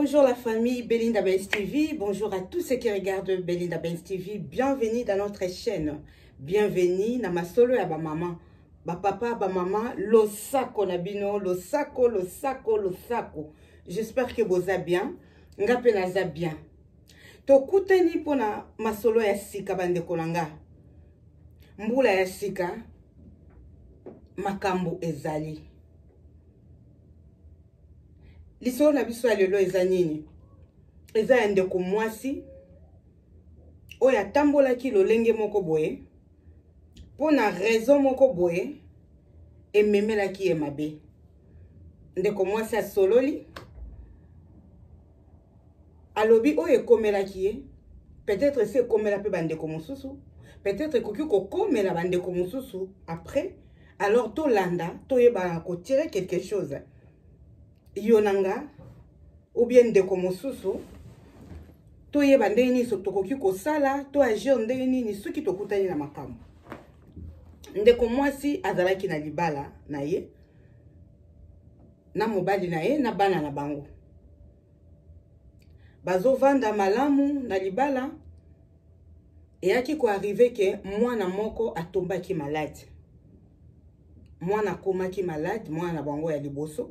Bonjour la famille Belinda Benz TV, bonjour à tous ceux qui regardent Belinda Benz TV, bienvenue dans notre chaîne, bienvenue dans ma solo ya ba maman, ba papa, ba maman, lo sako na bino, lo sako. J'espère que vous allez bien, ngape naza bien. To kuteni pona masolo ya sika bande kolanga. Mbula ya sika, makambo ezali. Lisolo na biso ya lelo eza nini? Eza ya ndeko mwasi oyo atambolaki lolenge moko boye pona raison moko boye ememelaki ye mabe. Ndeko mwasi asololi alobi oyo ekomelaki ye, peut-être se ekomela pe bandeko mosusu, peut-être ekoki kokomela bandeko mosusu après, alors tolanda toyeba kotirer quelque chose yonanga ou bien ndeko mosusu toyeba ndenge nini tokoki kosala to agir ndenge nini soki tokutani na makambo. Ndeko mwasi azalaki na libala na ye na mobali na ye na bana na bango, bazovanda malamu na libala. Eyaki ko arrive ke mwana moko atombaki malade, mwana akomaki malade, mwana bango ya liboso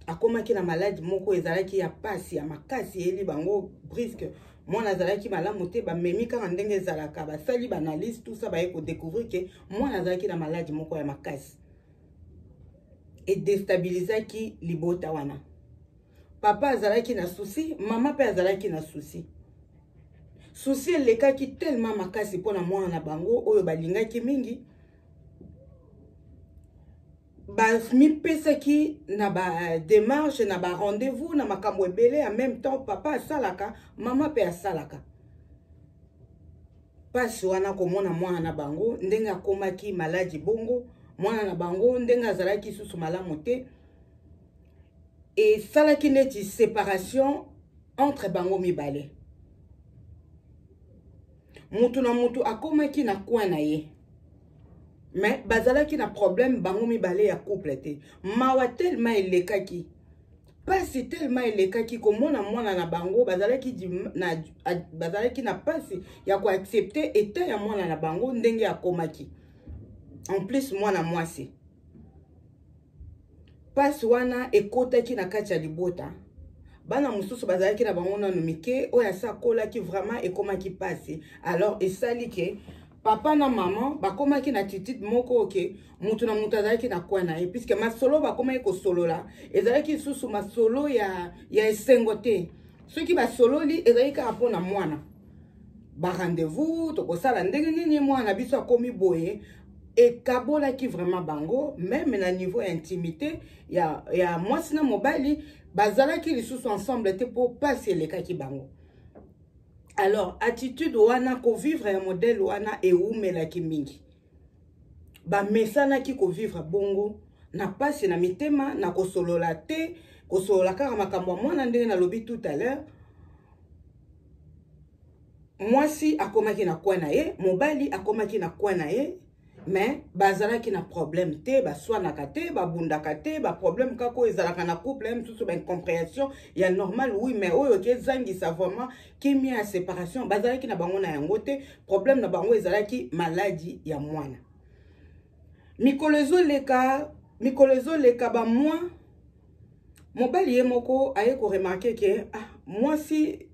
akomaki na malade moko ezalaki ya pasi ya makasi eli bango brisque. Mwana azalaki malamu te, ba memi kaka ndenge ezalaka, basali ba analyse tout ça ba ko découvrir que mwana azalaki na malade moko ya makasi et déstabilisaki libota wana. Papa azalaki na souci, mama pe azalaki na souci. Souci elekaki tellement makasi pona mwana na bango oyo balingaki mingi. Mi pesaki na ba démarche na ba rendez-vous na makambo ebele en même temps. Papa asalaka, mama pe asalaka. Pasi wana komona mwana na bango ndenge akomaki maladi bongo, mwana na bango ndenge azalaki susu malamu te, et salaki neti séparation entre bango mibale. Mutu na mutu akomaki na coin na ye, mais bazalaki na problème bango mibale ya couple te. Mawa tellement elekaki, pasi tellement elekaki komona mwana na bango bazalaki na pasi ya ko accepter état ya mwana na bango ndenge akomaki. En plus mwana mwasi pasi wana ekotaki na kati ya libota. Bana mususu bazalaki na bango nanu mike oyo asakolaki vraiment ekomaki pasi. Alors esali ke papa na maman bakomaki na attitude moko ke mutu na mutu azalaki na kwa na ye, puisque masolo bakomaki kosolola ezalaki susu masolo ya esengo te. Soki basololi ezalaki kaka mpona mwana, ba rendez-vous tokosala ndenge nini mwana biso akomi boye. Ekabolaki vraiment bango, même na niveau intimité ya mwasi na mobali bazalaki lisusu ensemble te po pasi elekaki bango. Alors attitude wana ko vivre un modèle wana eumelaki mingi, ba mesanaki ko vivre bongo na pasi na mitema na kosolola te, kosolola kaka makambo mwana ndenge na lobi tout à l'heure. Mwasi akomaki na kwa na ye, mobali akomaki na kwa na ye, mais bazalaki na problème te, baswanaka te, babundaka te, ba problème kako ezalaka na couple même tout ba incompréhension ya normal. Oui, mais oyo ke zangisa vraiment kimi ya séparation bazalaki na bango na yango te. Problème na bango ezalaki maladie ya mwana. Mikolozo leka ba moi mobali ye moko aye ko remarquer que mwasi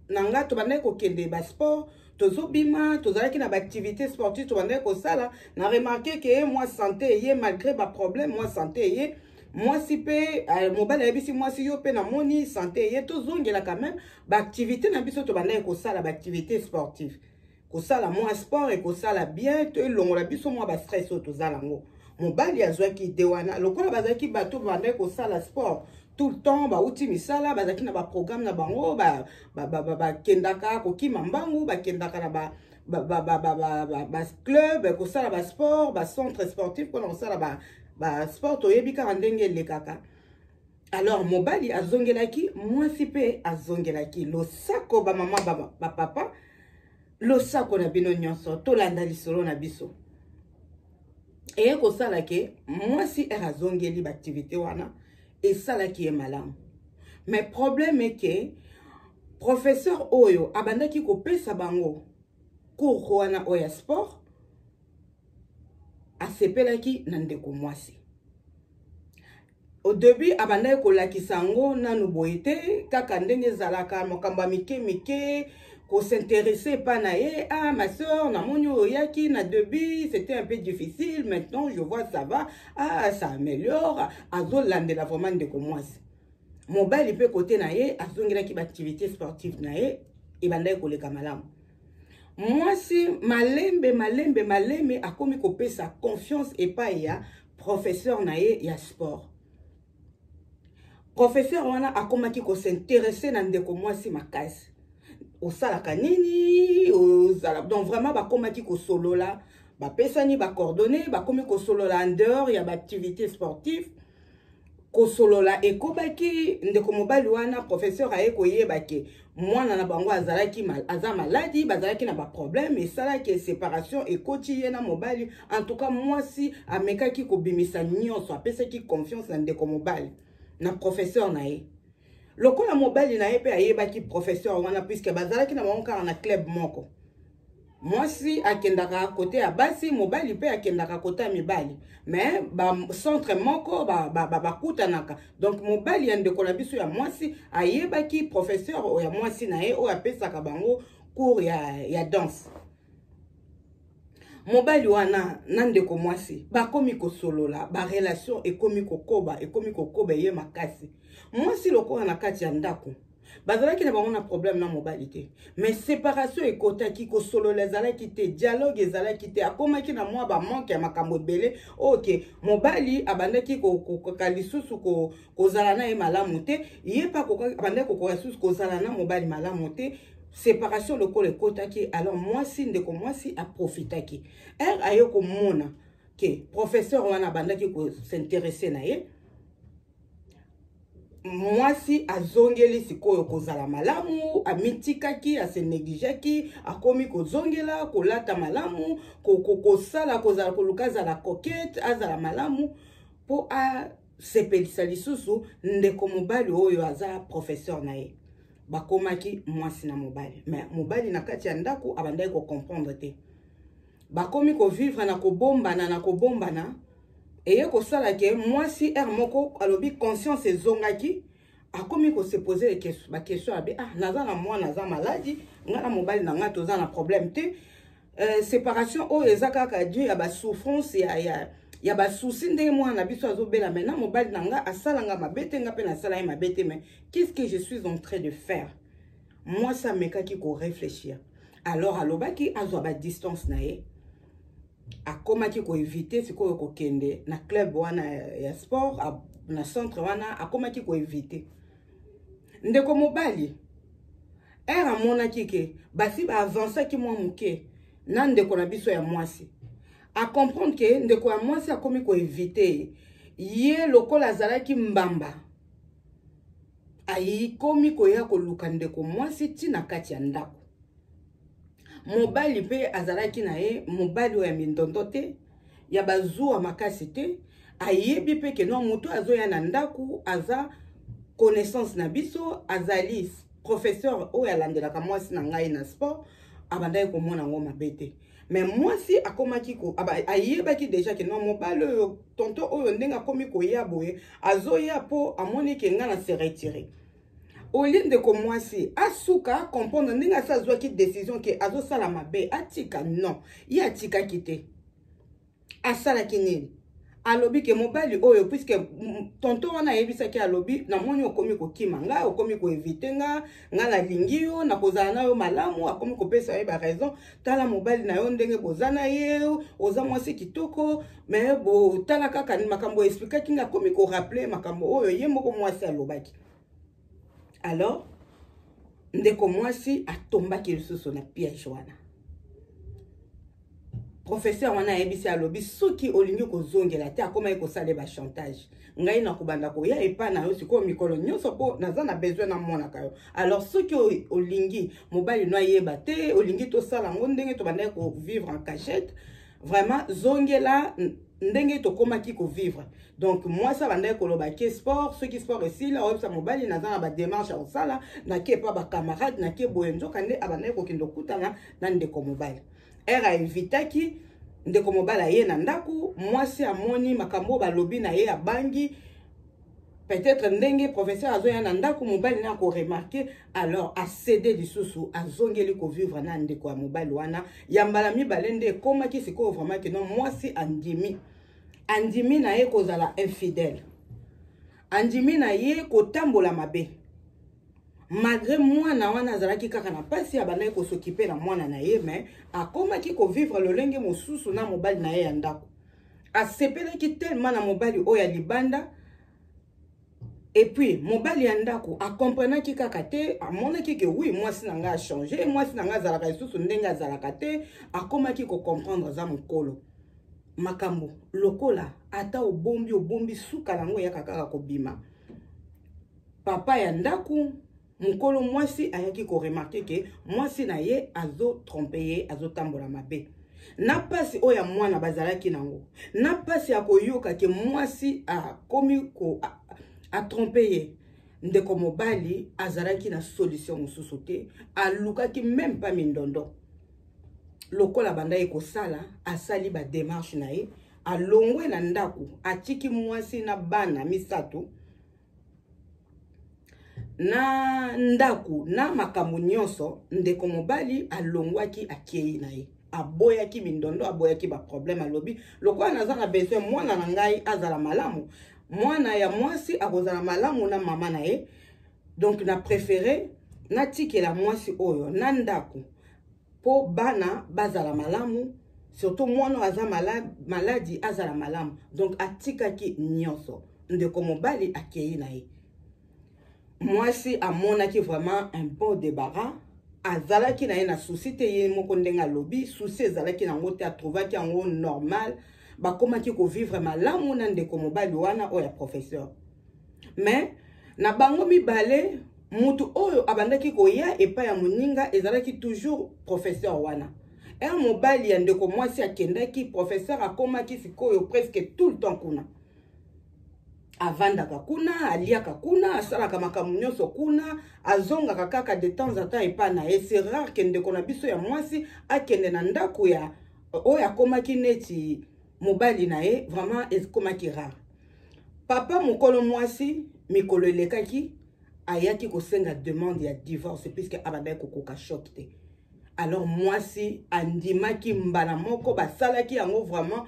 nanga to bana ko kende ba sport tozobima tozalaki na ba activité sportive to bana ko sala na remarquer que moi santé ye malgré ba problème moi santé ye mwasi pe mobali ya bisi mwasi yo pe na moni santé ye tozongela quand même ba activité na biso to bana ko sala ba activité sportive ko sala moi sport et ko sala bien to longola biso moi ba stress to zalango. Mobali azwaki de wana lokola bazaki bato bana ko sala sport tout le temps ba uti misala bazaki na ba programme na bango ba kendaka ko kimambangu ba kendaka na ba club ko sala ba sport ba centre sportif ko na sala ba sport oyebika ndenge lekaka. Alors mobali azongelaki, mwasi pe azongelaki, lo sako ba mama ba papa lo sako na bino nyonso tolanda lisolo na biso. Et ko sala ke mwasi azongeli ba activité wana et sala ki e malamu. Mais problème est que professeur oyo abandaki ko pesa bango cours wana oya sport asepelaki na ndeko mwasi. Au début abandaki ko lakisa ngo nanu boyete kaka ndenge zalaka makamba mike ko s'intéresser pas na ye. Ah ma soeur na monyo yaki na début c'était un peu difficile, maintenant je vois ça va, ah ça améliore, azo landela vraiment ndeko mwasi. Mobile peut côté na ye azongela ki activité sportive na ye ebandaki ko leka malamu. Mwasi malembe akomi ko pesa confiance epai ya professeur na ye ya sport. Professeur wana akomaki ko s'intéresser na ndeko mwasi makasi. Osalaka nini, donc vraiment bakomaki ko solola, ba pesani ba coordonner, bakomi ko solola en dehors ya ba activité sportive. Ko solola ekobaki ndeko mobali wana professeur aye ko yebaki mwana na bango azalaki aza maladi, bazalaki na ba problème et ça là que séparation ekoti ye na mobali. En tout cas mwasi amekaki ko bimisa nyonso, apesaki confiance na ndeko mobali na professeur na ye. Lokola mobali na ye pe ayebaki professeur wana puisque bazalaki na bango kaka na club moko. Mwasi akendaka côté ya basi, mobali pe akendaka côté ya mibali. Mais ba centre moko ba kutanaka. Donc mobali ya ndeko na biso ya mwasi ayebaki professeur ya mwasi na ye o apesaka bango cours ya danse. Mobali wana nandeko mwasi bakomi ko solola, ba relation ekomi kokoba ye makasi. Mwasi lokola na kati ya ndako bazalaki na bango na problème na mobali te, mais séparation ekotaki ko solola ezalaki te, dialogue ezalaki te, akomaki na mwa ba manque ya makambo ebele. OK, mobali abandaki ko kalisusu ko zala na ye malamu te, ye pa ko abandaki ko kalisusu ko zala na mobali malamu te. Séparation lokola ekotaki, alors mwasi ndeko mwasi a profitaki. Ayo ko mona ke professeur wana abandaki ko s'intéresser na ye. Mwasi azongeli sikoyo kozala malamu, amitikaki, ase neglijaki, akomi kozongela, kolata malamu, kosala, kozala kolukaza la coquette, azala malamu, po a sepelisa lisusu ndeko mobali oyo aza professeur na ye. Bakomaki mwasi na mobali. Mais mobali na kati ya ndako abandaki ko comprendre te. Bakomi ko vivre na kobombana. Eye ko sala ke mwasi moko alobi conscience ezongaki akomi ko se poser ba question abi naza na mwana naza maladi ngana mobali na nga toza na problème te. Séparation o ezaka dû ya ba souffrance ya ba souci ndenge mwana na biso azobela maintenant mobali na nga asalanga mabete nga pe na sala ye mabete. Mais qu'est-ce que je suis en train de faire? Moi ça mekaki ko réfléchir. Alors alobaki azwa ba distance na ye. Akomaki ko éviter sikoyo ko kende na club wana ya sport na centre wana akomaki ko éviter. Ndeko mobali amonaki ke basi ba avancer ki mwa muke na ndeko na biso ya mwasi. A comprendre que ndeko ya mwasi akomi ko éviter ye lokola azalaki mbamba. Ayi komi ko ya ko luka ndeko mwasi tina kati ya ndako. Mobali pe azalaki na ye mobali ya mindondo te ya bazuwa makasi te, ayebi pe ke no muto azoya na ndaku aza connaissance na biso azali professeur o ya landelaka mwasi na ngai na sport abandaki komona ngo mabete. Mais mwasi akomaki ko ayebaki déjà ke no mobali oyo tonto oyo ndenga komi ko ya boye azoya po amoni ke nga na se retirer. Oline de ko mwasi asuka comprendre ndinga sa zwa ki décision ke azo sala mabe atika non ya atika kite asala kinini alobi ke mobali oyo puisque tonto wana yebisa ki alobi na moni okomi ko kimanga okomi ko éviter nga la lingio na kozala na yo malamu akomi ko pesa ye ba raison tala mobali na yo ndenge bozana ye oza mwasi kitoko mais bo tala kaka makambo expliquer kinga komi ko rappeler makambo oyo ye moko mwasi alobaki. Alors, ndeko mwasi atombaki lisusu na piège wana. Professeur wana yebisi alobi soki olingi kozongela te akoma ko sale ba chantage. Ngai na kubanda ko ya epa na yo siko mikolo nyonso po naza na besoin na mona kayo. Alors soki olingi mobali no yeba te olingi to sala ngo ndenge to banda ko vivre en cachette vraiment zongela ndenge tokomaki ko vivre. Donc moi ça banda koloba ke sport, ceux qui sport ici là ça mobile na za ba démarche au sala na ke pa ba camarade na ke boyenzo kande abanda ko kindo kutana na ndeko mobile. Era invitaki ndeko mobile ye na ndaku, moi si amoni makambo ba lobi na ye abangi. Peut-être ndenge professeur azoya na ndaku mobile na ko remarquer, alors a cédé du sousou a zongeli ko vivre na ndeko ya mobile wana yambala mi balende koma ki siko vraiment que non moi si andimi na ye kozala infidèle, andimi na ye kotambola mabe, malgré mwana wana azalaki kaka na pasi ya bana ko s'occuper na mwana na ye, mais akomaki ko vivre lolenge mosusu na mobile na ye ya ndako, asepelaki tellement na mobile oyo ya libanda. Et puis, mobile yandako a comprenaki kaka te, a monaki que oui, moi si nanga a changé, moi si nanga zalaka isusu ndenga zalaka te, a komaki ko comprendre za mokolo. Makambo, lokola, ata obombi suka nango ya kaka ko bima. Papa yandako, mokolo mwasi ayaki ko remarquer que mwasi na ye azo tromper ye, azo tambola mabe. Na pasi oya mwana bazalaki nango. Na pasi ya koyoka ke mwasi a komi ko a trompé ye. Ndeko mobali azalaki na solution mosusu te, alukaki même pas mindondo. Lokola banda ye kosala asali ba démarche na ye, alongwe na ndaku, atiki mwasi na bana misato na ndaku na makambo nyonso, ndeko mobali alongwaki akei na ye. Aboyaki mindondo, aboyaki ba problème alobi, lokola naza na besoin mwana na ngai azala malamu. Mwana ya mwasi akozala malamu na mama na ye. Donc na préféré na tikela mwasi oyo na ndaku po bana bazala malamu, surtout mwana aza maladi azala malamu. Donc atikaki nyonso, ndeko mobali akei na ye. Mwasi amonaki vraiment un bon débarras, azalaki na ye na souci te ye moko ndenga lobi, souci ezalaki na ngote atrouvaki yango normal. Bakomaki ko vivre malamu na ndeko mobali wana oya professeur. Mais na bango mibale mutu oyo abandaki koya epa ya moninga ezalaki toujours professeur wana. Un mobali ya ndeko mwasi akendaki, professeur akomaki sikoyo presque tout le temps kuna. Avandaka kuna, aliaka kuna, asalaka makambo nyonso kuna, azongaka kaka de temps en temps epa na ye. C'est rare que ndeko na biso ya mwasi akende na ndako ya oya komaki neti mobali na ye, vraiment ekomaki rare. Papa mokolo mwasi mikolo elekaki ayaki kosenga demande ya divorce puisque abandaki kokoka choc te. Alors mwasi andimaki mbala moko basalaki yango vraiment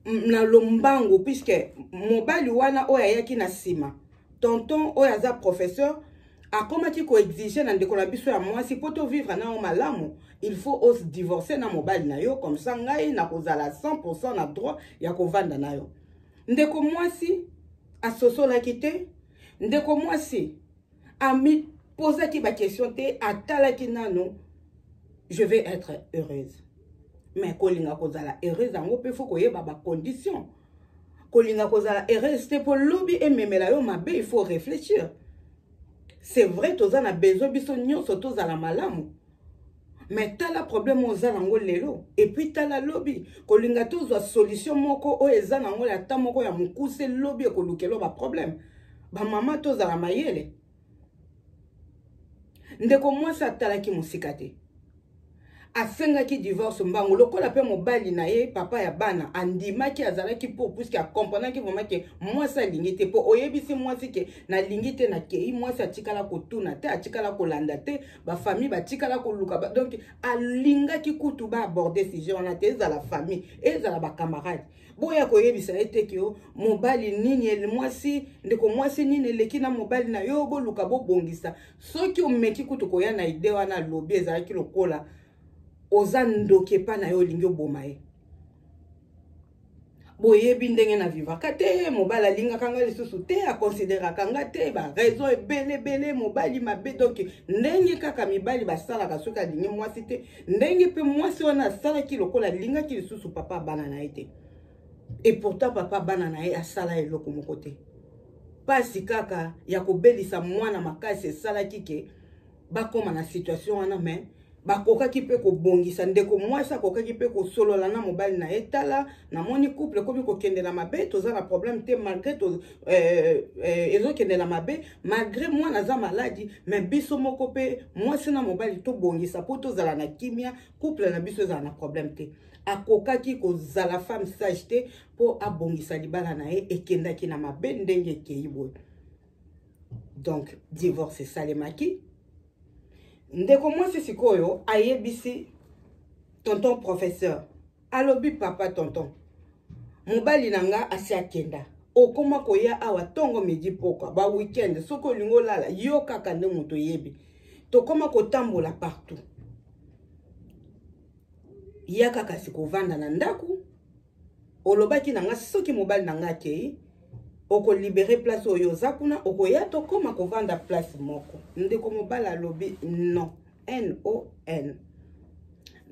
na lombango puisque mobali wana oyo ayaki na sima. Tonton oyo aza professeur akomaki ko exiger na ndeko na biso ya mwasi poto vivre na o malamu. Il faut os divorcer na mobali na yo, comme ça ngai na kozala 100% na droit ya kovanda na yo. Ndeko mwasi asosolaki te, ndeko mwasi ami posaki ba question te, atalaki nano je vais être heureuse. Mais kolinga kozala heureuse ango pe faut koyeba ba condition. Kolinga kozala heureuse te po lobi ememela yo mabe, il faut réfléchir. C'est vrai toza na besoin biso nyonso tozala malamu. Mais tala problème oza nango lelo. Et puis tala lobby. Kolinga tozwa solution moko o eza nango ya ta moko ya mukuse lobby ekolukelo ba problème. Ba mama tozala mayele. Ndeko mwasi atalaki musika te. Asengaki divorce mbango lokola pe mobali na ye papa ya bana andimaki azalaki po puisque a comprenaki vraiment que mwasi alingi te po oyebisi mwasi ke na lingi te na kei mwasi atikala kotuna te atikala kolanda te ba famille batikala koluka donc alingaki kutu ba aborder sujet wana te ezala famille ezala ba camarade boya koyebisa ete ke mobali nini mwasi ndeko mwasi nini leki na mobali na yo boluka bo bongisa soki omeki kutu koya na idée wana lobi ezalaki lokola oza ndoke pa na yo lingi oboma ye. Boyebi ndenge na vivaka te, mobali alingaka nga lisusu te, akonsideraka nga te, ba raison ebele mobali mabe, donc ndenge kaka mibali basalaka soki alingi mwasi te, ndenge pe mwasi wana asalaki lokola alingaki lisusu papa bana na ye te. Et pourtant papa bana na ye asala eloko moko te. Pasi kaka ya kobelisa mwana makasi esalaki ke bakoma na situation wana, mais bakokaki pe kobongisa ndeko mwasi akokaki pe kosolola na mobali na etala na moni couple komi kokende na mabe toza na problème te malgré ezokende na mabe malgré mwana aza maladi mais biso moko pe mwasi na mobali tobongisa po tozala na kimia couple na biso ezala na problème te akokaki kozala femme sage te po abongisa libala na ye ekendaki na mabe ndenge ekei boye. Donc divorce esalemaki ndeko mwasi sikoyo ayebisi tonton professeur alobi papa tonton mobali nanga asi akenda okoma koya awa tongo midi poka ba weekend soko lingo lala yo kaka nde moto yebi tokoma kotambola partout ya kaka sikovanda na ndaku olobaki nanga soki mobali nanga akei oko libérer place oyo zakuna oko ya to koma kovanda place moko ndeko mobala lobi non non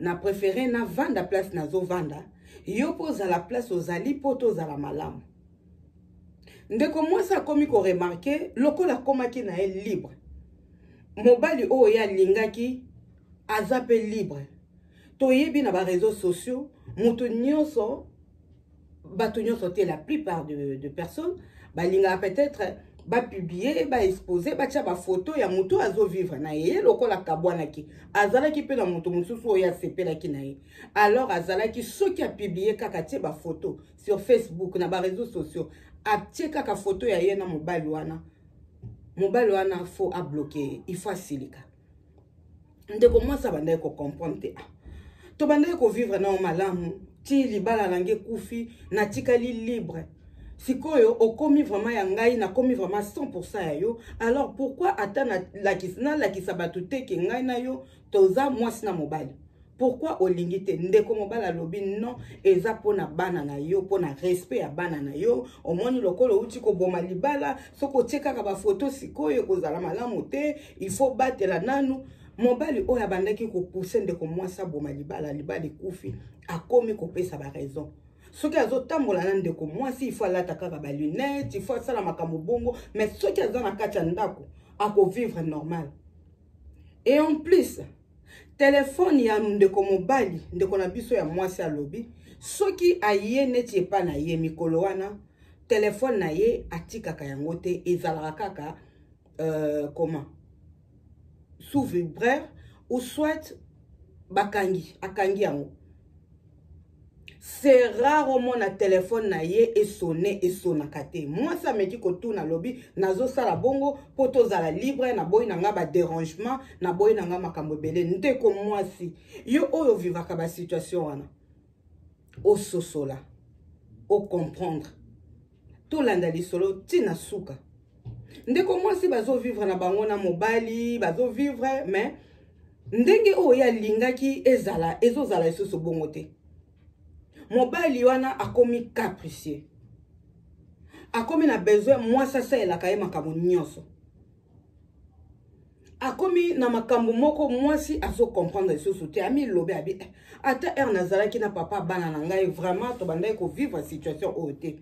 na préféré na vanda place nazo vanda yo poza la place ozali poto za la malamu ndeko mwasi akomi ko remarquer lokola komaki na elle libre mobali oyo ya lingaki azape libre to yebi na ba réseaux sociaux mutu nyonso bato nyonso te la plupart de personnes balinga peut-être ba publier ba exposer ba tia ba photo ya mutu azo vivre na ye lokola kabwanaki azalaki pe na mutu mususu oya sepelaki na ye alors azalaki soki a publier kaka tie ba photo sur Facebook na ba réseaux sociaux a tie kaka photo ya ye na mobali wana faut a bloquer il faut asilika ndeko mwasa bandai ko comprendre te to bandai ko vivre na malamu ti libala nange kufi na tikali libre sikoyo okomi vraiment ya ngai na komi vraiment 100% ya yo alors pourquoi atana la kisabatu te ke ngai na yo toza mwasi na mobali pourquoi olingi te ndeko mobala lobi non eza pona bana na yo pona respect ya bana na yo omoni lokolo uti ko boma libala soko tieka ka ba photo sikoyo kozala malamu te il faut batela nanu mobali oya bandaki ko pousser ndeko mwasi boma libala kufi akomi kopesa ba raison soki azotambola na ndeko mwasi il faut alata kaka ba lunette il faut asala makambo bongo mais soki aza na kati ya ndako ako vivre normal et en plus téléphone ya ndeko mobali ndeko na biso ya mwasi alobi soki aye neti epa na ye mikolo wana téléphone na ye atikaka yango te ezalaka kaka comment sous vibraire ou soit akangi yango. C'est rare au monde na téléphone na ye et sonner et sonakate. Moi ça me dit que tout na lobby nazo sala bongo poto za libre na boy nanga ba dérangement na boy nanga makambo belé nte ko moi si yo oyo vivaka ba situation wana o sosola o comprendre tout landali solo tina suka ndeko moi si bazo vivre na bango na mobali bazo vivre mais ndenge o ya lingaki ezala ezozala esoso bongo te. Mobali wana akomi capricieux. Akomi na besoin moi ça la kaye makambo nyonso. Akomi na makambo moko moi si azo comprendre ce soutien ami lobe abi ata nazalaki na papa bana na ngai vraiment to bandai ko vivre situation ote.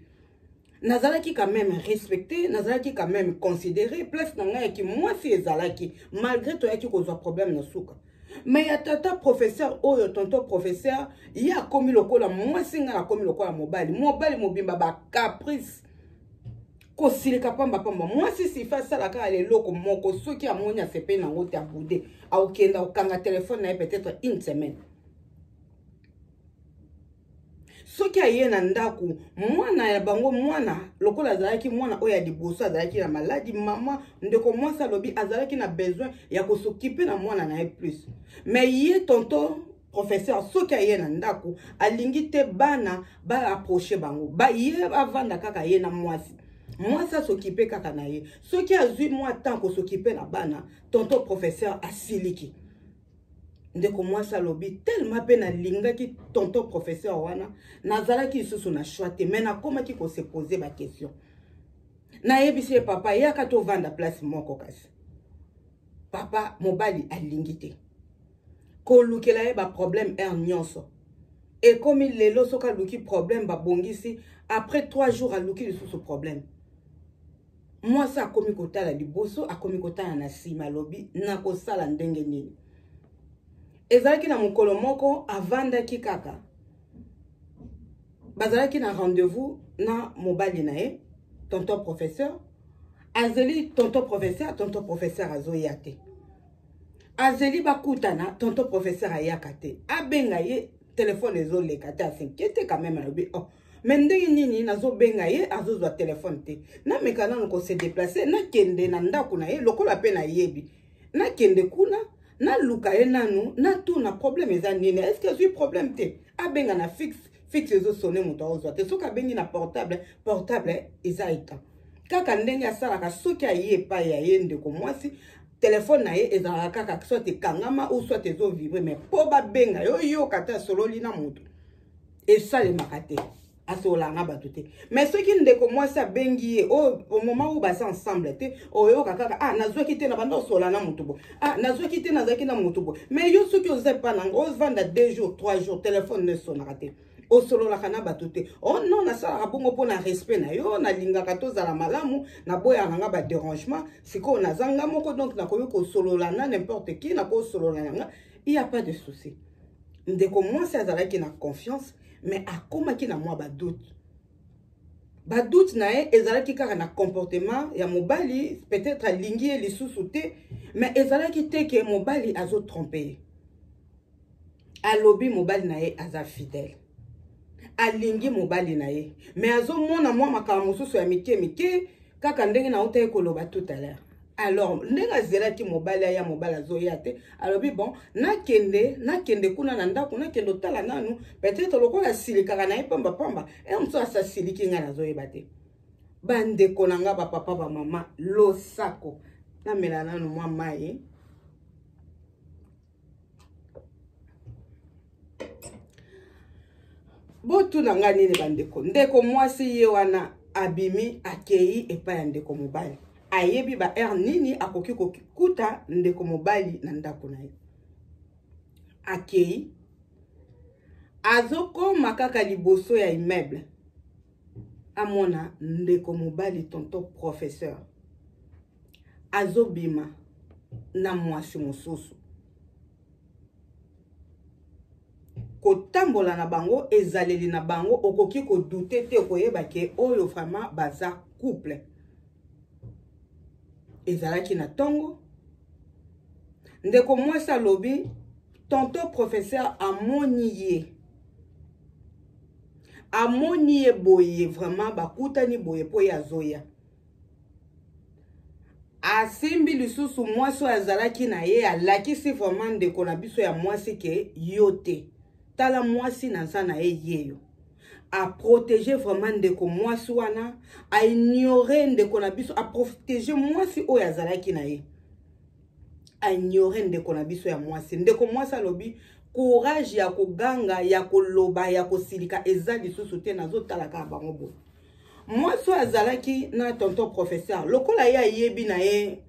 Nazalaki quand même respecté, nazalaki quand même considéré place na ngai ki moi si ezalaki malgré to yaki ko zo problème na suka. Mais ya tata professeur oyo tonton professeur ya komi lokola mwasi nga na komi lokola mobali mobimba ba caprice ko silika pamba mwasi si fa sala ka leloko moko soki amoni asepe na ngote abude aokenda okanga téléphone na peut-être une semaine soki aye na ndaku mwana ya bango mwana lokola azalaki mwana oya liboso azalaki na maladi mama ndeko mwasi alobi azalaki na besoin ya kosokipe na mwana na ye plus mais ye tonton professeur soki aye na ndaku alingi te bana ba approcher bango ba ye avanda kaka ye na mwasi asokipe kaka na ye soki azui mwa temps kosokipe na bana tonton professeur asiliki ndeko mwasi alobi tellement pe na lingaki tonton professeur wana nazalaki isusu na choix te mais nakomaki ko se poser ba question na yebisi papa yaka to vanda place moko kasi papa mobali alingi te ko lukela ye ba problème nyonso et comme lelo soka luki problème ba bongisi après 3 jours a luki lisusu problème moi ça akomi kotala liboso akomi kotala na sima lobi na ko sala ndenge nini ezalaki na mokolo moko avandaki kaka bazalaki na rendez-vous na mobali na ye tonton professeur azeli tonton professeur azoya te azeli bakutana tonton professeur ayaka te abenga ye telefone ezoleka te asinquiete quand même alobi oh mais ndenge nini nazobenga ye azozwa telefone te nameka nano ko se déplacer nakende na ndako na ye lokola pe na yebi nakende kuna naluka ye nanu natuna problème eza nini est-ce que ezwi problème te abenga na fixe ezosone moto azozwa te soki abengi na portable eza etan kaka ndenge asalaka soki aye epai ya ye ndeko mwasi telefone na ye ezalaka kaka soit ekangama ou soit ezovibre mais mpo babenga yo yoka te asololi na moto esalemaka te asolanga bato te mais soki ndeko mwasi abengi ye au moment où baza ensemble te oyoka kaka nazwaki te na banda osola na moto bo nazwaki te nazalaki na moto bo mais yo soki oza epa nanga ovanda 2 jours 3 jours telefone ne sonaka te osololaka na bato te oh non nasalaka bongo mpo na respect na yo nalingaka tozala malamu naboya nanga badérangement sikoyo nazanga moko donc nakomi kosolola na n'importe qui nakosolola nanga il y a pas de souci ndeko mwasi azalaki na confiance mais akomaki na mwa badoute na ye ezalaki kaka na comportement ya mobali peut-être alingi ye lisusu te mais ezalaki te ke mobali azotrompe ye alobi mobali na ye aza fidèle alingi mobali na ye mais azomona mwa makambo mosusu ya mike kaka ndenge na uta ekoloba tout à l'heure alors ndenge azelaki mobali aya mobali azoya te alobi bon nakende kuna na ndako nakende otala nanu peut-être lokola asilikaka na ye pamba mosusu asasiliki ngai nazoyeba te bandeko na nga bapapa bamama losako namela nanu mwa mai botu na nga nini bandeko ndeko mwasi ye wana abimi akei epai ya ndeko mobali ayebi ba air nini akoki kokuta ndeko mobali na ndako na ye akei azokoma kaka liboso ya immeuble amona ndeko mobali tonton professeur azobima na mwasi mosusu kotambola na bango ezaleli na bango okoki kodute te koyeba ke oyo vraiment baza couple ezalaki na tongo ndeko mwasi alobi tonton professeur amoni ye boye vraiment bakutani boye po ya zoya asimbi lisusu mwasi oyo azalaki na ye alakisi vraiment ndeko na biso ya mwasi ke yo te tala mwasi naza na ye yeyo a protéger vraiment ndeko mwasi wana a ignorer ndeko na biso a protéger mwasi oyo azalaki na ye a ignorer ndeko na biso ya mwasi ndeko mwasi alobi courage ya koganga ya koloba ya kosilika eza lisusu te nazotalaka bango boye mwasi oyo azalaki na tonton professeur lokola ye ayebi na ye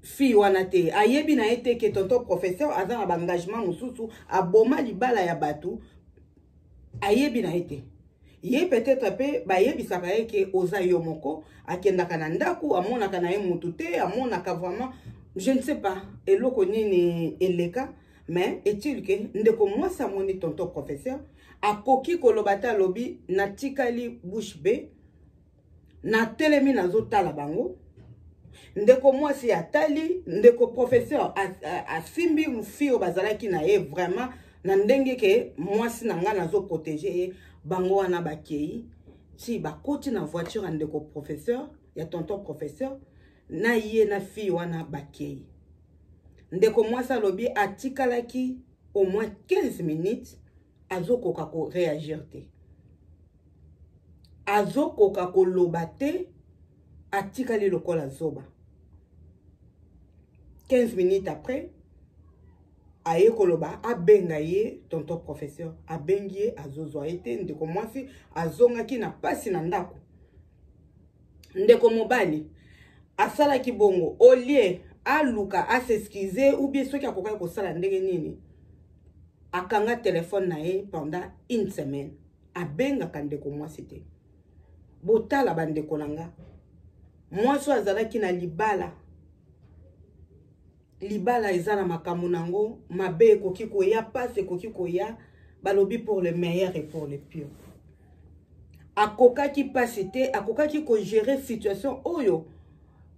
fi wana te ayebi na ye te ke tonton professeur aza na baengagement mosusu aboma libala ya bato ayebi na ye te ye peut-être pe bayebisaka ye ke oza yo moko akendaka na ndako amonaka na ye mutu te amonaka vraiment je ne sais pas eloko nini eleka mais est-il ke ndeko mwasi amoni tonton professeur akoki koloba te alobi natikali bouche be na telemi nazotala bango ndeko mwasi atali ndeko professeur asimbi mfio bazalaki na ye vraiment na ndenge ke mwasi na nga nazo protéger ye bango wana bakei ti bakoti na voiture ya ndeko professeur ya tonton professeur na ye na fille wana bakei ndeko mwasi alobi atikalaki au moins 15 minutes azokoka ko réagir te azokoka koloba te atikali lokola zoba 15 minutes après aye koloba abenga ye tonton professeur abengi ye azozwa ye te ndeko mwasi azongaki na pasi na ndako ndeko mobali asalaki bongo olie aluka asexcuse ou bien soki akoka kosala ndenge nini akanga telefone na ye pendant une semaine abengaka ndeko mwasi te botala bandeko nanga mwasi azalaki na libala libala eza na makambo nango mabe ekoki koya passe ekoki koya balobi pour le meilleur et pour le pire akokaki passe te akokaki ko gérer situation oyo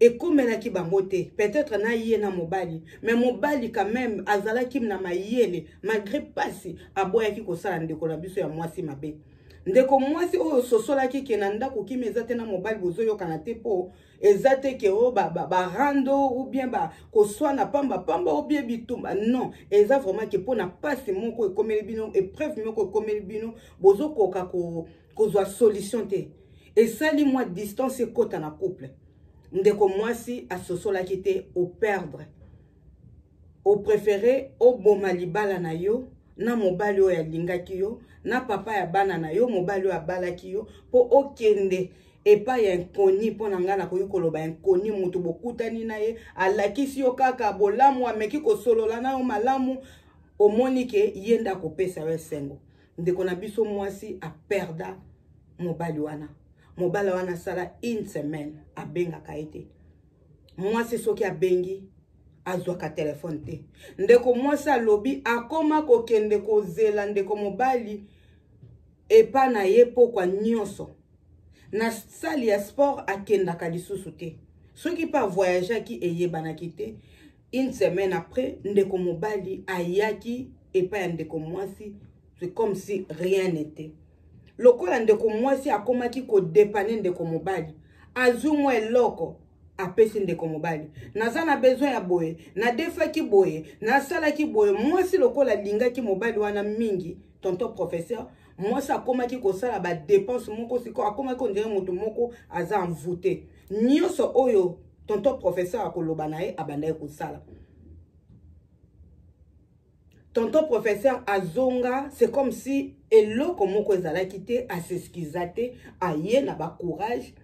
ekomelaki bango te peut-être na ye na mobali mais mobali quand même azalaki na mayele malgré passe aboyaki kosala ndeko na biso ya mwasi mabe ndeko mwasi oyo sosolaki ke na ndako kimi eza te na mobali bozoyokana te po eza te ke o barando ou bien koswana pamba ou bien bitumba non eza vraiment ke mpona pasi moko ekomeli bino épreuve moko ekomeli bino bozokoka kozwa solution te esali mwa distance ekota na couple ndeko mwasi asosolaki te operdre opréféré oboma libala na yo na mobali oyo alingaki yo na papa ya bana na yo mobali oyo abalaki yo po okende epai ya nkoni mpo na nga na koki koloba nkoni mutu bokutani na ye alakisi yo kaka bolamu ameki kosolola na yo malamu omoni ke ye nda kopesa yo esengo ndeko na biso mwasi aperda mobali wana sala une semaine abengaka ye te mwasi soki abengi azwaka telefone te ndeko mwasi alobi akoma kokende kozela ndeko mobali epa na ye pokwa nyonso na sali ya sport akendaka lisusu te soki pa voyageaki eyebanaki te une semaine après ndeko mobali ayaki epa ya ndeko mwasi c'est comme si rien n'était lokola ndeko mwasi akomaki kodepane ndeko mobali azwi mwa eloko apesi ndeko mobali naza na besoin ya boye na defaki boye nasalaki boye mwasi lokola lingaki mobali wana mingi tonton professeur mwasi akomaki kosala ba dépense moko siko akomaki ondire moto moko aza envoûté nyonso oyo tonton professeur akoloba na ye abandaki kosala tonton professeur azonga c'est comme si eloko moko ezalaki te aseskiza te aye na ba courage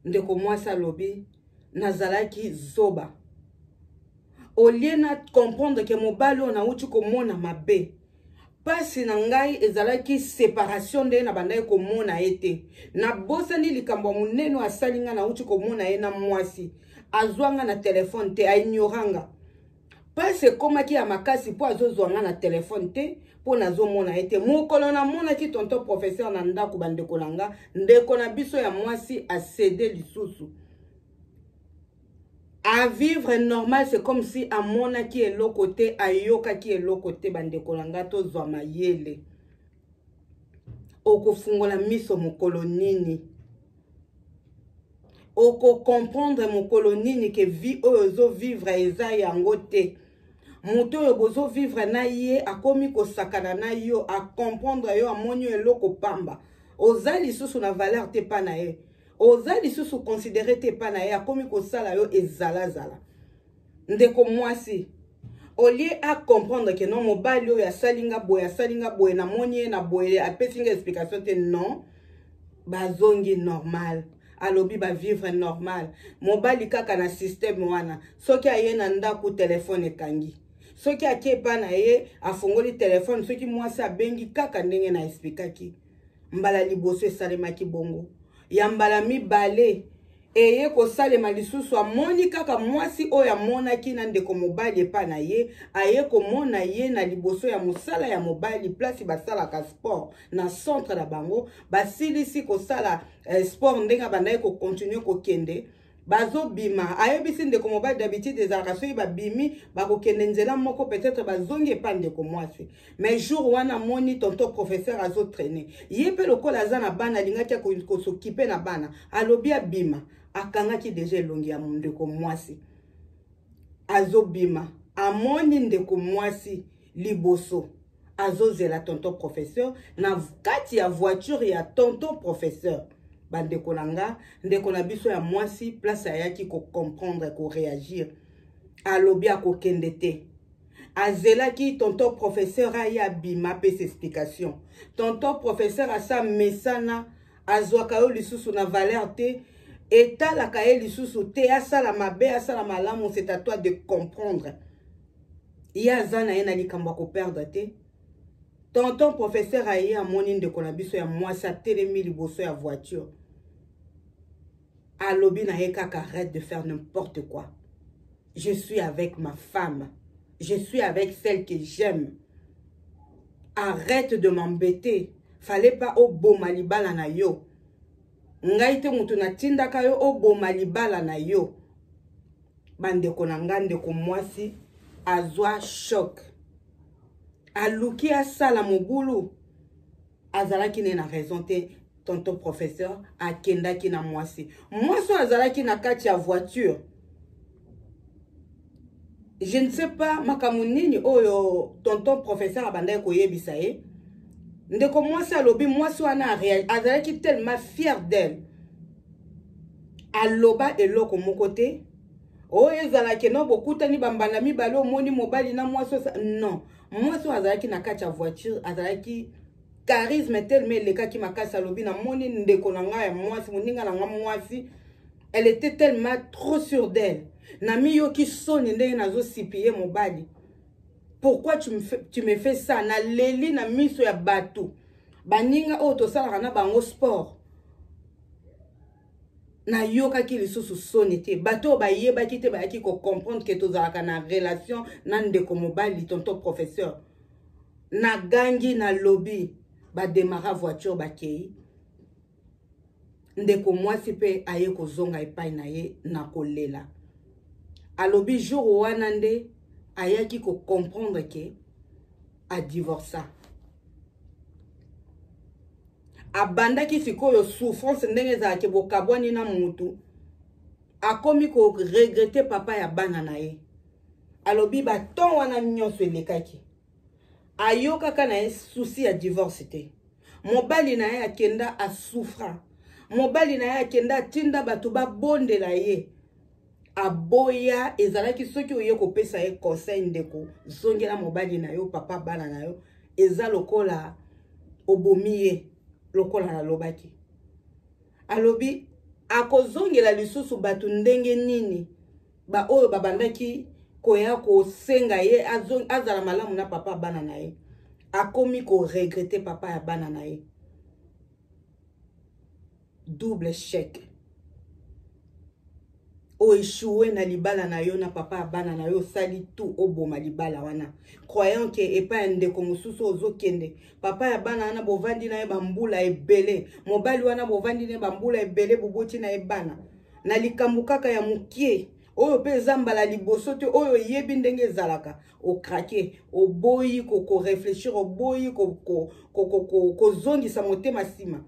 ndeko mwasi alobi nazalaki zoba olie na comprendre ke mobali oyo nauti komona mabe pasi na ngai ezalaki séparation nde na bandaki komona ye te nabosani likambo ya monene asali nga nauti komona ye na mwasi azwanga na telefone te aignoranga pasi ekomaki ya makasi mpo azozwanga na telefone te mpo nazomona ye te mokolo namonaki tonton professeur na ndako bandeko na nga ndeko na biso ya mwasi asede lisusu à vivre normal c'est comme si amonaki eloko te ayokaki eloko te bandeko na nga tozwa mayele okofungola miso mokolo nini okokomprendre mokolo nini ke vie oyo ozovivre eza yango te moto oyo bozovivre na ye akomi kosakana na yo akomprendre yo amoni eloko pamba oza lisusu na valeur te pa na ye oza lisusu considéré te pa na ye akomi kosala yo ezalazala ndeko mwasi olie a comprendre que non mobali oyo asalinga boye namoni ye na boye apesi nga explication te non bazongi normal alobi ba vivre normal mobali kaka na système wana soki aye na ndako telefone ekangi soki akie pa na ye afongoli telefone soki mwasi abengi kaka ndenge na explikaki mbala liboso esalemaki bongo ya mbala mibale eye kosalema lisusu amoni kaka mwasi oyo amonaki na ndeko mobali epa na ye aye komona ye na liboso ya mosala ya mobali place basalaka sport na centre na bango basilisi kosala sport ndenge bandaki kokontinue kokende bazobima ayebisi ndeko mobali d'habitude ezalaka soki babimi bakokende nzela moko peut-être bazongi epa ndeko mwasi mais jour wana moni tonton professeur azotraîne ye mpe lokola aza na bana alingaki kosokipe na bana alobi abima akangaki deja elongi ya ndeko mwasi azobima amoni ndeko mwasi liboso azozela tonton professeur na kati ya voiture ya tonton professeur bandeko nanga ndeko na biso ya mwasi place ayaki ko comprendre ko réagir alobi akokende te azelaki tonton professeur aya bima pe explication tonton professeur asa mesana azwaka yo lisusu na valeur te etalaka ye lisusu te asala mabe asala malamu c'est à toi de comprendre ya aza na ye na likambo ya koperdre te tonton professeur aye amoni ndeko na biso ya mwasi atelemi liboso ya voiture alobi na ye kaka arrête de faire n'importe quoi je suis avec ma femme. Je suis avec celle que j'aime. Arrête de m'embêter. Fallait pas oboma libala na yo. Ngaite mutu na tindaka yo oboma libala na yo. Bandeko na nga ndeko mwasi azwa choc. Aluki asala mobulu. Azalaki ne na raison te tonton professeur akendaki na mwasi. Mwasi azalaki na kati ya voiture. Je ne sais pas makamunini oyo tonton professeur abandai koyebisa ye. Ndeko mwasi alobi mwasi wana azalaki tellement fier d'elle. Aloba eloko moko te. Oyo ezalaki no bokutani bambanda mibale omoni mobali na mwasi non. Mwasi azalaki na kati ya voiture azalaki charisme tellement lekaki makasi alobi na moni ndeko na nga ya mwasi moninga na nga mwasi. Elle était tellement trop sûre d'elle. Nami yoki soni ndenge nazo sipiye mobali. Pourquoi tu me fais ça? Na leli na miso ya bato. Baninga o to sala na bango sport. Na yoka ki lisusu soni te. Bato ba yeba ki te ba ki ko comprendre que tozalaka na relation na ndeko mobali tonton professeur. Na gangi na lobby ba démarra voiture ba kei. Ndeko mwasi pe aye kozonga epai na ye na kolela. Alobi jour wana nde ayaki ko comprendre que a divorça. Abanda ki sikoyo souffrance ndenge za ke bokabwani na mutu. Akomi ko regretter papa ya bana na ye. Alobi ba ton wana nyonso elekaki. Ayoka kana ye souci ya divorce te. Mobali na ye akenda a souffra. Mobali na ye akenda tinda bato ba bondela ye. Aboya ezalaki soki oye kopesa ye conseil ndeko zongela mobali na yo papa bana na yo eza lokola obomiye lokola na lobaki. Alobi akozongela lisusu bato ndenge nini ba oyo babandaki koya ko senga ye azala malamu na papa bana na ye. Akomi ko regretter papa ya bana na ye. Double chèque. O échoué na libala na yo na papa bana na yo sali tout oboma libala wana. Croyant que epa ndeko mususu ozokende. Papa ya bana wana bovandi na ye bambula ebele. Mobali wana bovandi na ye bambula ebele boboti na ye bana. Na likambu kaka ya mukie. Oyo pe zambala liboso te oyo yebi ndenge ezalaka. O krake. O boyi ko réfléchir. O boyi ko zongisa motema sima.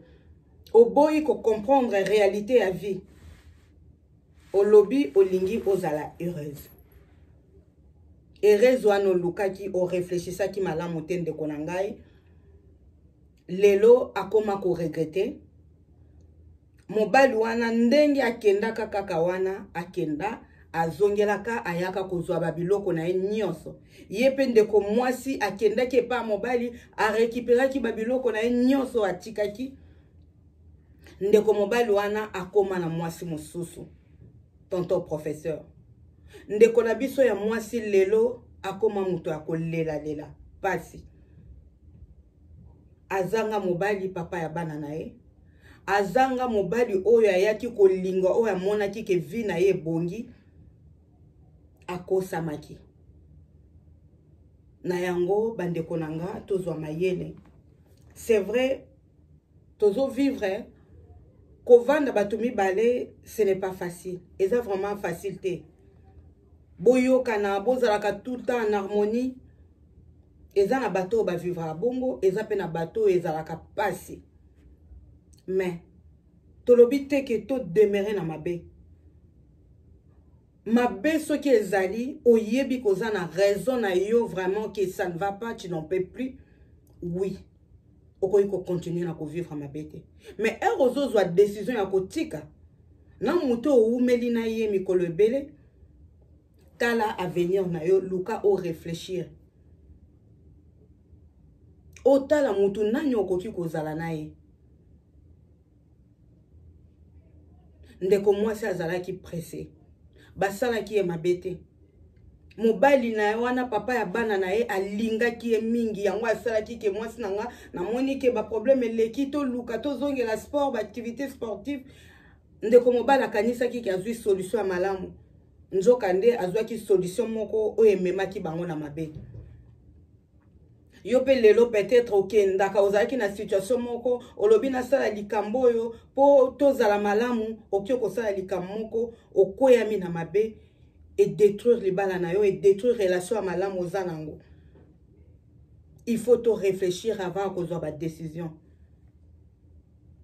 O boyi ko comprendre réalité ya vie. Olobi olingi ozala heureuse. Heureuse wana olukaki o réfléchissaki malamu te ndeko na ngai. Lelo akoma ko regretter. Mobali wana ndenge akenda kaka wana akenda azongelaka ayaka kozwa babiloko na ye nyonso. Yepe ndeko mwasi akendaki pa mobali a récupéraki babiloko na ye nyonso atikaki. Ndeko mobali wana akoma na mwasi mosusu. Tonton professeur. Ndeko na biso ya mwasi lelo akoma muto akolela lela pasi. Azanga mobali papa ya bana na ye. Azanga mobali oyo ayaki kolinga oyo amonaki ke vi na ye bongi. Akosamaki. Na yango bandeko nanga tozwa mayele. C'est vrai tozo vivre Kovanda batumi balé, ce n'est pas facile. Et ça vraiment facilité. Boyo kana bozalaka tout le temps en harmonie. Et ça na bateau ba vivre à bongo, et ça pe na bateau ezalaka passi. Mais tolobi te que tout demeurer na mabe. Mabe ce qui ezali oyebi koza na raison na yo vraiment que ça ne va pas, tu n'en peux plus. Oui. Okoyi ko continuer na ko vivre ma bête. Mais erozo zwa décision ya kotika. Na muto oumeli na ye mikolo ebele. Tala avenir na yo luka o réfléchir. O tala mutu nani okoki kozala na ye. Ndeko mwasi azalaki pressé. Basala ki e ma bête. Mobali na wana papa ya bana na ye alinga ki mingi yango asala ki ke mwasi nanga na moni ke ba problème leki to luka to zongela sport ba activité sportive ndeko mobali kanisa ki azwi solution ya malamu nzokande azwaki solution moko oyo ememaki bango na mabe. Yo pe lelo peut-être okendaka ozalaki na situation moko olobi nasala likambo oyo po tozala malamu oki kosala likambo moko okweyami na mabe et détruire libala na yo et détruire relation ya malamu oza nango. Il faut to réfléchir avant kozwa ba décision.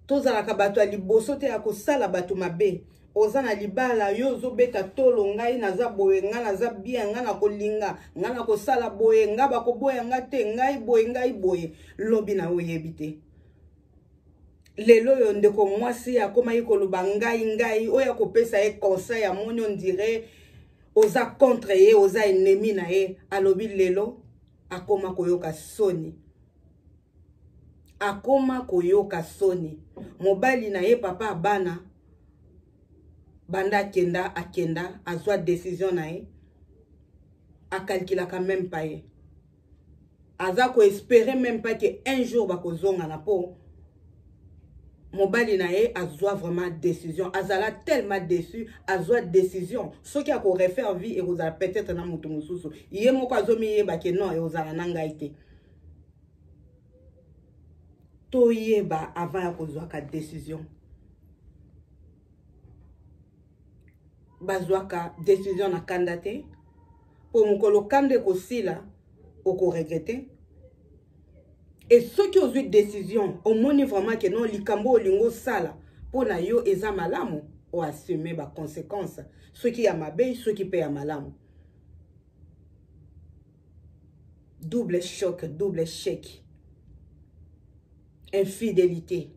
Tozalaka bato ya liboso te ya kosala bato mabe. Oza na libala yo zobeta tolo ngai naza boye nga naza bien nga na kolinga nga na kosala boye nga bakoboya nga te ngai boye lobi na oyebi te. Lelo yo ndeko mwasi akoma yikoloba ngai oya kopesa ye conseil ya moni on dirait oza contre ye oza ennemi na ye alobi lelo akoma koyoka soni. Akoma koyoka soni. Mobali na ye papa abana banda akenda azwa décision na ye akalkila quand même pas ye aza ko espérer même pas que un jour bakozonga na po mobali na ye azwa vraiment décision azala tellement déçu azwa décision soki ako refaire vie et kozala peut-être na mutu mususu ye moko azomi yeba ke non e ozala na ngai te to yeba avant ya kozwa ka décision. Bazwaka décision na kandate pour mukolo kande ko sila oko regretter et ceux qui ont eu décision au moni vraiment que non likambo lingo sala pour na yo eza malamu o assumer ba conséquences ceux qui a mabe ceux qui paye malamu. Double choc, double chèque, infidélité.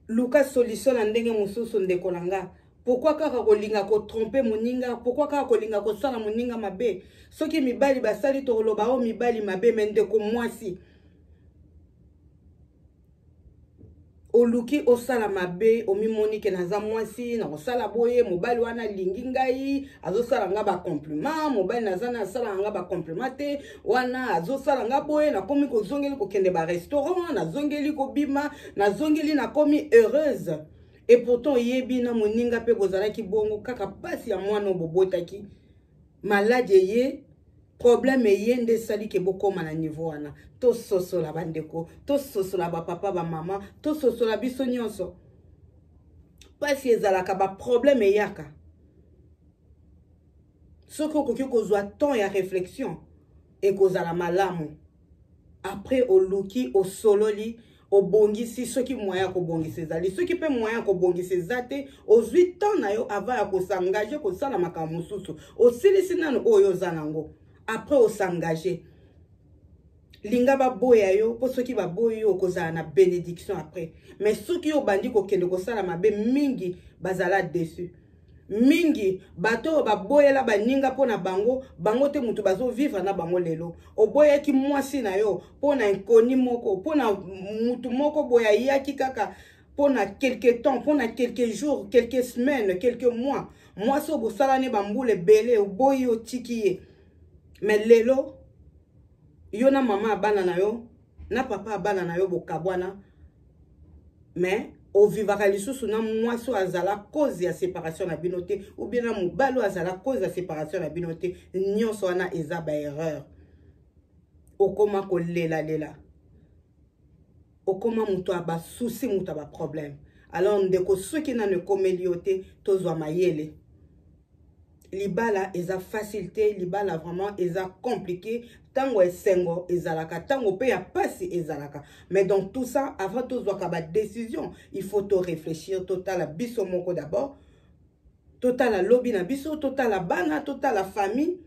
Luka solution na ndenge mususu ndeko nanga. Pourquoi kaka kolinga ko tromper moninga? Pourquoi kaka kolinga ko sala moninga mabe? Soki mibali basali to loba o mibali mabe mende ko mwasi. Oluki osala mabe o mimoni ke naza mwasi na osala boye mobali wana lingi ngai azosala nga ba compliment mobali naza na sala nga ba compliment te wana azosala nga boye na komi ko zongeli ko kende ba restaurant na zongeli ko bima na zongeli na komi heureuse. Et pourtant yebi na moninga pe bozalaki bongo kaka pasi ya mwana bobotaki malade ye problème ye nde sali ke bokoma na niveau wana to sosola bandeko to sosola ba papa ba mama to sosola biso nyonso pasi ezalaka ba problème yaka soko koki kozwa temps ya réflexion et kozala malamu après oluki osololi obongisi soki moya ko bongisa ezali soki pe moya ko bongisa ezate ozwi temps na yo avant ya ko s'engager ko sala makambo mususu osilisi nanu oyo zanango après o s'engager linga ba boya yo po soki ba boyo kozala na bénédiction après mais soki yo bandi ko kende ko sala mabe mingi bazala déçu mingi bato ba boyela baninga pona bango te mutu bazo vivre na bango lelo oboya ki mwasi na yo pona inkoni moko pona mutu moko boya yaki kaka pona quelques temps pona quelques jours quelques semaines quelques mois mwasi obosala ne bambule belé oboyi otikiye mais lelo yo na mama abana na yo na papa abana na yo bokabwana mais au vivaka lisusu na mwasi azala cause ya séparation na binote ou bien na mobalo azala cause ya séparation na binote nyonso wana eza ba erreur okoma ko lela okoma muto aba souci muto aba problème alors ndeko soki na ne komeli yote tozwa mayele libala eza facilité libala vraiment eza compliqué tango esengo ezalaka tango pe ya pasi ezalaka mais dans tout ça avant tozwaka ba décision il faut to réfléchir total biso moko d'abord total lobby na biso total bana total la famille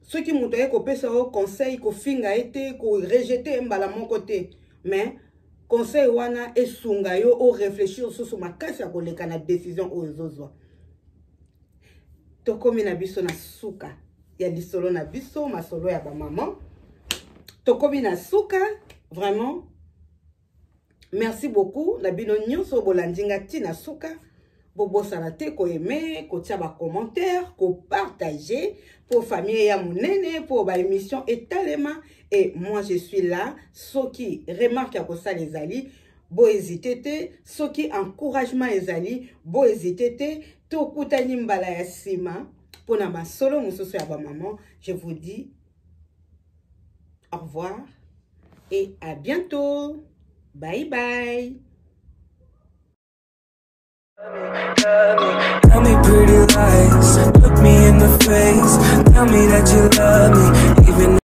ceux qui muto ye ko pesa au conseil ko finga ete ko rejeter mbala moko te mais conseil wana esunga yo o réfléchir sur makasi ya koleka na décision o ezozwa tokomi na biso na suka ya lisolo na biso masolo ya ba maman tokomi na suka vraiment merci beaucoup na bino nyonso bolandinga tina suka bobosana te ko aimer ko tia ba commentaire ko partager pour famille ya munene pour ba émission etalema et moi je suis là soki remarque ya ko ça les ali bo hésiter te, soki encouragement ezali, bo hésiter te, to kutani mbala ya sima, pona masolo mususu ya ba maman, je vous dis au revoir et à bientôt. Bye bye. Tell me pretty lies, look me in the face, tell me that you